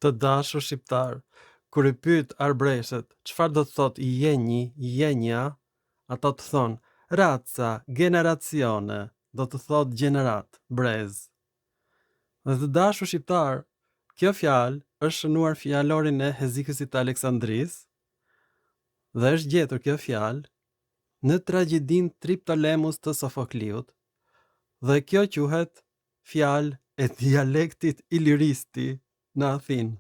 Të dashur shqiptar, kur I pyet arbreshet çfarë do të thot jeni, jenja, ato të thon raca, generacione, do të thot gjenerat, brez. Dhe të dashur shqiptar, kjo fjalë është shënuar fjalorin e Hezikësit të Aleksandris dhe është gjetur kjo fjalë në tragjedin Triptolemus të Sofokliut dhe kjo quhet fjalë e dialektit iliristi në Athinë.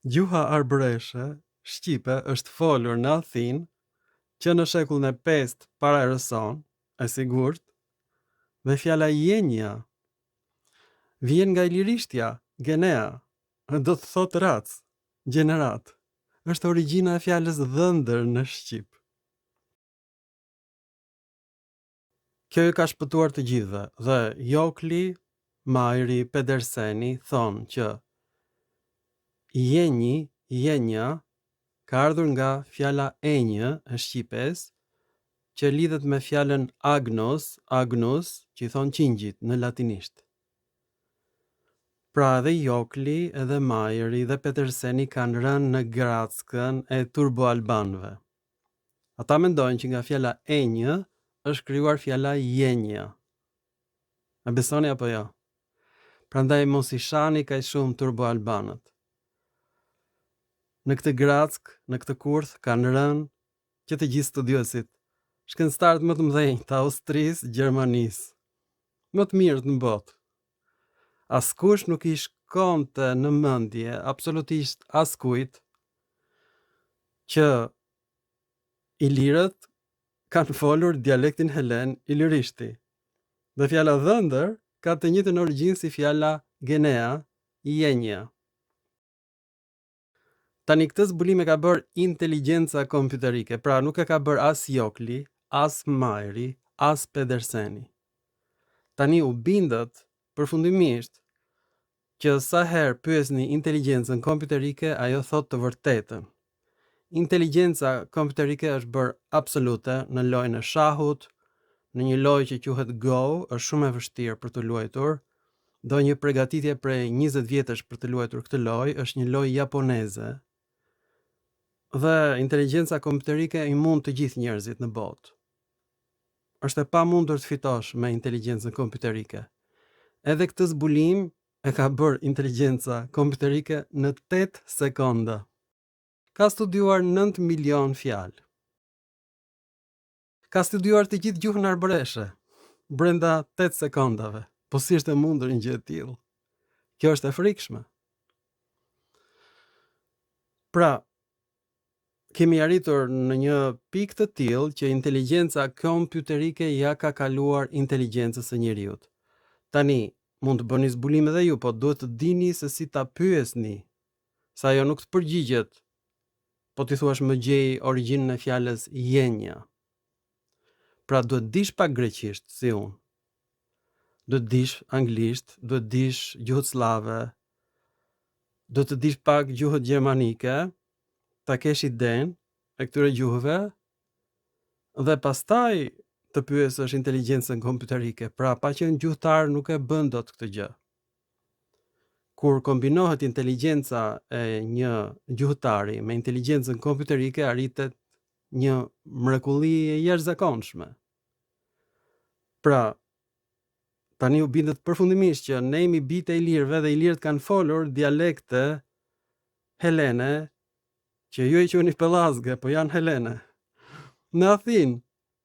Gjuha arbëreshe, shqipe, është folur në Athinë që në shekullin e 5 para erës sonë, e sigurt, dhe fjala jenja vjen nga ilirishtja, genea, do të thotë rac, gjenerat. Është origjina e fjalës dhëndër në shqip. Kjo I ka shpëtuar të gjithëve dhe Jokli, Majri, Pederseni thonë që jenji, jenja, ka ardhur nga fjala enjë e shqipes, që lidhet me fjalën agnos, agnus, që I thonë qingjit në latinisht. Pra edhe Jokli, edhe Majeri dhe Peterseni kanë rënë në grackën e turbo-albanëve. Ata mendojnë që nga fjala enjë është krijuar fjala jenja. A besoni apo jo? Prandaj mos I shani kaq shumë turbo-albanët. Në këtë grack, në këtë kurth kanë rënë që të gjithë studiosit, shkencëtarët më të mëdhenj të Austrisë, Gjermanisë, më të mirët në botë. Askush nuk I shkonte në mendje, absolutisht askujt, që ilirët kanë folur dialektin helen ilirishti. Dhe fjala dhëndër ka të njëjtën origjinë si fjala genea, jenja. Tani këtë zbulim e ka bërë inteligjenca kompjuterike, pra nuk e ka bërë as Jokli, as Majri, as Pederseni. Tani u bindët përfundimisht që sa herë pyesni inteligjencën kompjuterike, ajo thot të vërtetën. Inteligjenca kompjuterike është bërë absolute në lojën e shahut, në një lojë që quhet Go, është shumë e vështirë për të luajtur. Do një përgatitje prej 20 vjetësh për të luajtur këtë lojë, është një lojë japoneze. Dhe inteligjenca kompjuterike I mund të gjithë njerëzit në botë. Është e pamundur të fitosh me inteligjencën kompjuterike. Edhe këtë zbulim e ka bërë inteligjenca kompjuterike në 8 sekonda. Ka studiuar 9 milion fjalë. Ka studiuar të gjithë gjuhën arbëreshe brenda 8 sekondave. Po si është e mundur një gjë e tillë? Kjo është e frikshme. Pra, kemi arritur në një pikë të tillë që inteligjenca kompjuterike ja ka kaluar inteligjencës së njerëzit. Tani, mund të bëni zbulim edhe ju, po duhet të dini se si ta pyesni. Sa ajo nuk të përgjigjet, po ti thuash më gjej origjinën e fjalës jenja. Pra duhet dish pak greqisht, si unë. Duhet dish anglisht, duhet dish gjuhët slave, duhet të dish pak gjuhët gjermanike, ta kesh idenë e këtyre gjuhëve, dhe pastaj të pyesësh inteligjencën kompjuterike. Pra, pa qenë gjuhëtar nuk e bën dot këtë gjë. Kur kombinohet inteligjenca e një gjuhëtari me inteligjencën kompjuterike, arritet një mrekulli e jashtëzakonshme. Pra, tani u bindet përfundimisht që ne jemi bijtë e ilirëve dhe ilirët kanë folur dialekte helene, që ju I quheni pellazge, po janë helene. Në Athinë,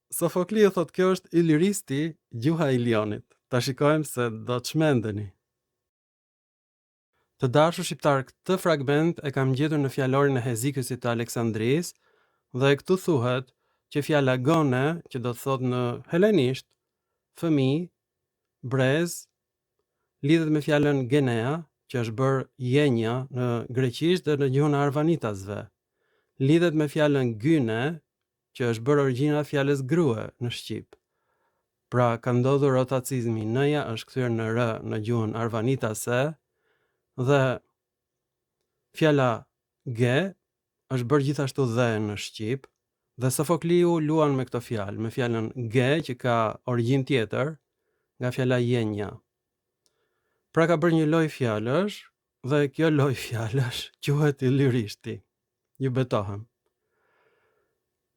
Sofokliu thotë kjo është iliristi, gjuha e Ilionit. Ta shikojmë se do të çmendeni. Të dashur shqiptar, këtë fragment e kam gjetur në fjalorin e Hezikësit të Aleksandris dhe këtu thuhet që fjala gone, që do të thotë në helenisht, fëmijë, brez, lidhet me fjalën genea, që është bërë jenja në greqisht dhe në gjuhën e arvanitasve. Lidhet me fjalën gyne, që është bërë origjina e fjalës grue në shqip. Pra ka ndodhur rotacizmi, n-ja është kthyer në r në gjuhën arvanitase dhe fjala ge është bërë gjithashtu dhe në shqip dhe Sofokliu luan me këto fjalë, me fjalën ge që ka origjinë tjetër nga fjala jenja. Pra ka bërë një loj fjalësh dhe kjo loj fjalësh quhet ilirishti. Ju betohem.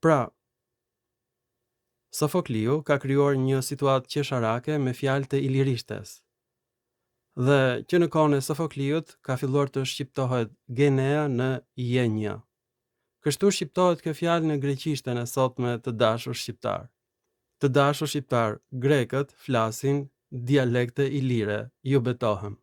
Pra, Sofokliu ka krijuar një situatë qesharake me fjalët e ilirishtes. Dhe që në kohën e Sofokliut ka filluar të shqiptohet genea në jenja. Kështu shqiptohet kjo fjalë në greqishtën e sotme të dashur shqiptar. Të dashur shqiptar, grekët flasin dialekte ilire, ju betohem.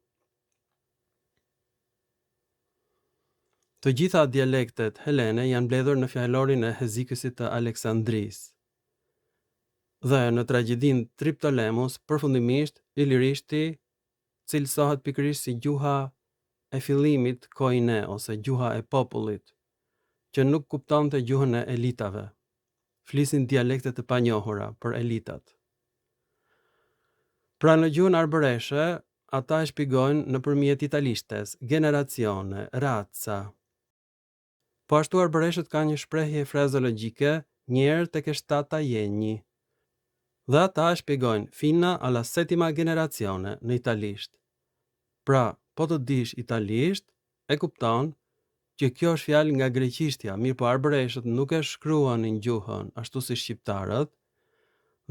Të gjitha dialektet helene janë mbledhur në fjalorin e Hezikësit të Aleksandrisë. Dhe në tragjedin Triptolemus, përfundimisht, ilirishti cilësohet pikërisht si gjuha e fillimit koine ose gjuha e popullit, që nuk kuptonte gjuhën e elitave. Flisin dialekte të panjohura për elitat. Pra në gjuhën arbëreshe, ata e shpjegojnë nëpërmjet italishtes, generacione, razza. Po ashtu arbëreshët kanë një shprehje frazeologjike, njerë tek e shtata jenji. Dhe ata e shpjegojnë fina alla settima generazione në italisht. Pra, po të dish italisht, e kupton që kjo është fjalë nga greqishtja, mirë po arbëreshët nuk e shkruanin gjuhën ashtu si shqiptarët,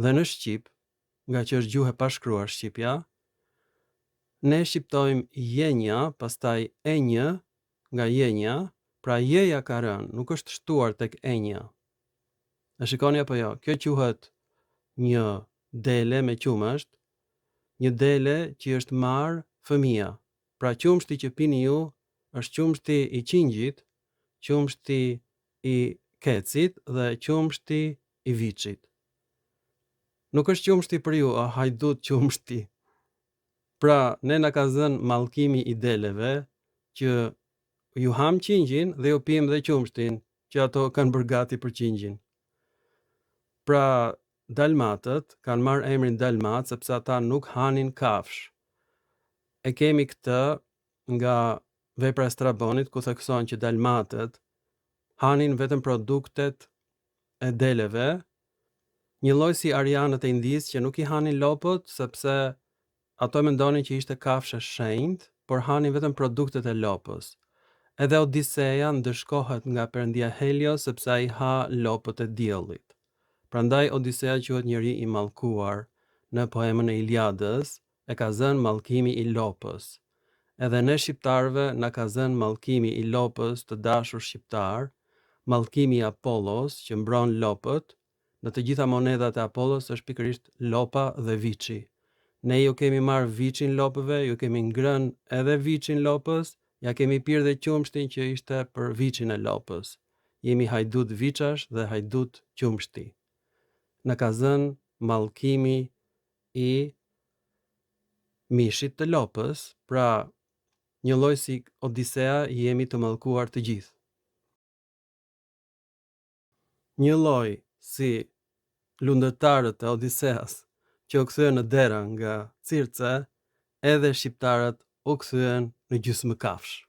dhe në Shqip, nga që është gjuhë e pashkruar shqipja, ne shqiptojmë jenja, pastaj enjë, nga jenja, pra jeja ka rënë, nuk është shtuar tek enja. E shikoni apo jo, kjo quhet një dele me qumësht, një dele që është marë fëmia. Pra qumshti që pini ju është qumshti i qingjit, qumshti i kecit dhe qumshti i viçit. Nuk është qumshti për ju, a hajdut qumshti. Pra ne na ka zënë mallkimi i deleve që ju ham qingjin dhe ju pim dhe qumshtin që ato kanë bërë gati për qingjin. Pra dalmatët kanë marrë emrin dalmat sepse ata nuk hanin kafsh. E kemi këtë nga vepra e Strabonit ku thekson që dalmatët hanin vetëm produktet e deleve, një lloj si arianët e Indisë që nuk i hanin lopët sepse ato mendonin që ishte kafshë shenjtë, por hanin vetëm produktet e lopës. Edhe Odiseja ndëshkohet nga perëndia Helios sepse ai ha lopët e diellit. Prandaj Odiseja quhet njeri i mallkuar. Në poemën e Iliadës e ka zënë mallkimi i lopës. Edhe ne shqiptarëve na ka zënë mallkimi i lopës të dashur shqiptar, mallkimi i Apollos që mbron lopët. Në të gjitha monedat e Apollos është pikërisht lopa dhe viçi. Ne ju kemi marrë viçin lopëve, ju kemi ngrënë edhe viçin lopës, ja kemi pirë dhe qumshtin që ishte për viçin e lopës. Jemi hajdut viçash dhe hajdut qumshti. Në ka zënë mallkimi i mishit të lopës, pra një lloj si Odisea jemi të mallkuar të gjithë. Një lloj si lundëtarët e Odiseas që u kthyen në dera nga Circe, edhe shqiptarët u kthyen në gjysmë kafsh.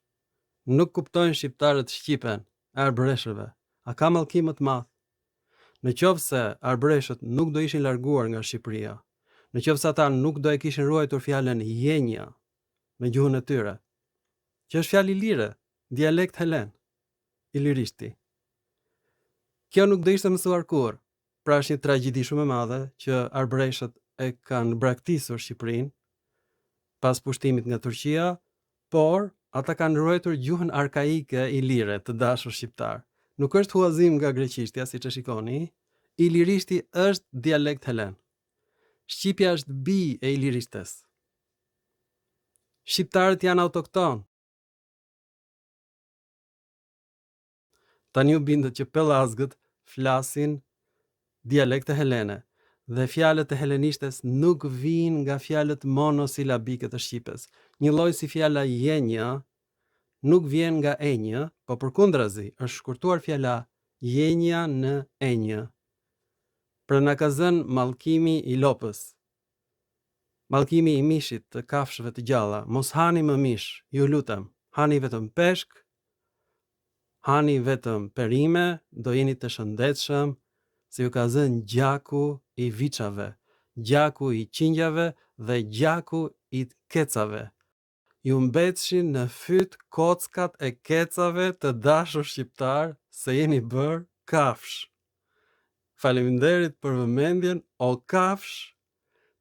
Nuk kuptojnë shqiptarët shqipen e arbëreshëve. A ka mallkim më të madh? Në qoftë se arbëreshët nuk do ishin larguar nga Shqipëria, në qoftë se ata nuk do e kishin ruajtur fjalën jenja në gjuhën e tyre, që është fjalë ilire, dialekt helen, ilirishti. Kjo nuk do ishte mësuar kurrë. Pra është një tragjedi shumë e madhe që arbëreshët e kanë braktisur Shqipërinë pas pushtimit nga Turqia, por ata kanë ruajtur gjuhën arkaike ilire të dashur shqiptar. Nuk është huazim nga greqishtja, siç e shikoni, ilirishti është dialekt helen. Shqipja është bij e ilirishtes. Shqiptarët janë autokton. Tani u bindet që pellazgët flasin dialekte helene dhe fjalët e helenishtes nuk vijnë nga fjalët monosilabike të shqipes. Një lloj si fjala jenja nuk vjen nga enjë, po përkundrazi është shkurtuar fjala jenja në enjë. Pra na ka zënë mallkimi i lopës, mallkimi i mishit të kafshëve të gjalla. Mos hani më mish, ju lutem, hani vetëm peshk, hani vetëm perime, do jeni të shëndetshëm, se ju ka zënë gjaku i viçave, gjaku i qingjave dhe gjaku i kecave. ju mbetshin në fyt kockat e kecave të dashur shqiptar se jeni bërë kafsh. Faleminderit për vëmendjen, o kafsh,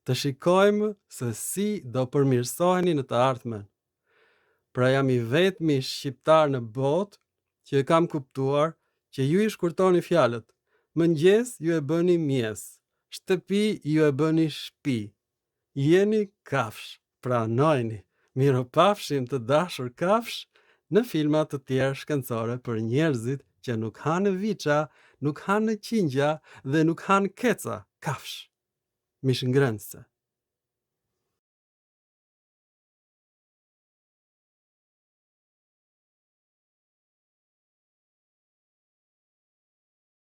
të shikojmë se si do përmirësoheni në të ardhmen. Pra jam i vetmi shqiptar në botë që e kam kuptuar që ju i shkurtoni fjalët. Mëngjes ju e bëni mjes, shtëpi ju e bëni shtëpi. Jeni kafsh, pranojni. Miropafshim të dashur kafsh në filma të tjerë shkencore për njerëzit që nuk hanë viça, nuk hanë qingja dhe nuk hanë keca, kafsh. Mish ngrënëse.